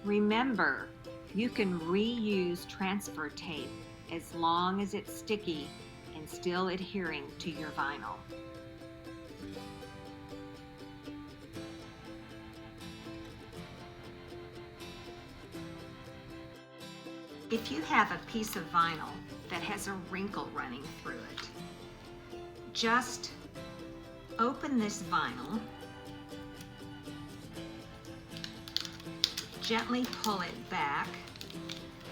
Remember, you can reuse transfer tape as long as it's sticky and still adhering to your vinyl. If you have a piece of vinyl that has a wrinkle running through it, just open this vinyl, gently pull it back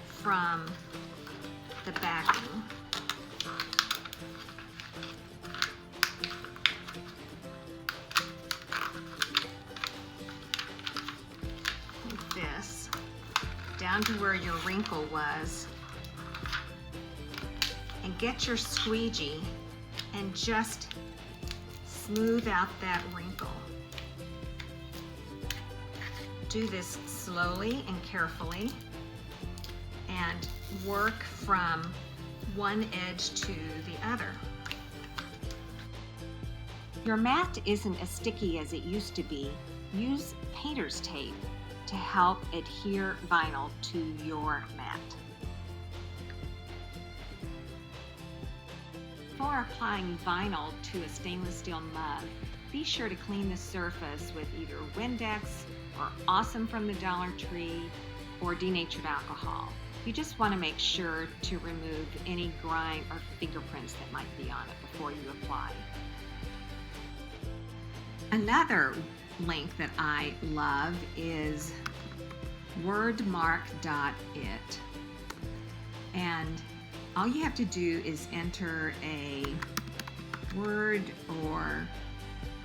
from the backing, like this, down to where your wrinkle was, and get your squeegee and just smooth out that wrinkle. Do this slowly and carefully and work from one edge to the other. Your mat isn't as sticky as it used to be. Use painter's tape to help adhere vinyl to your mat. Before applying vinyl to a stainless steel mug, be sure to clean the surface with either Windex or Awesome from the Dollar Tree or denatured alcohol. You just want to make sure to remove any grime or fingerprints that might be on it before you apply. Another link that I love is wordmark.it, and all you have to do is enter a word or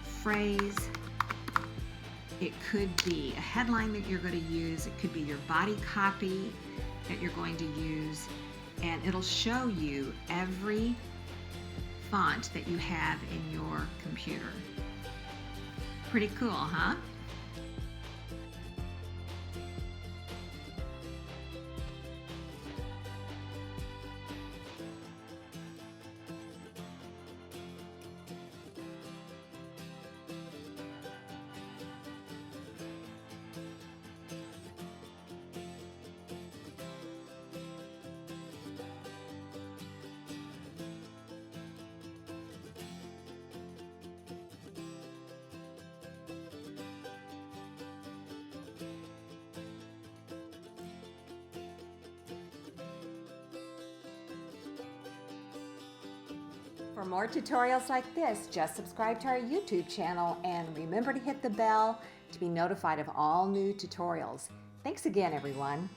phrase. It could be a headline that you're going to use, it could be your body copy that you're going to use, and it'll show you every font that you have in your computer. Pretty cool, huh? For more tutorials like this, just subscribe to our YouTube channel and remember to hit the bell to be notified of all new tutorials. Thanks again, everyone.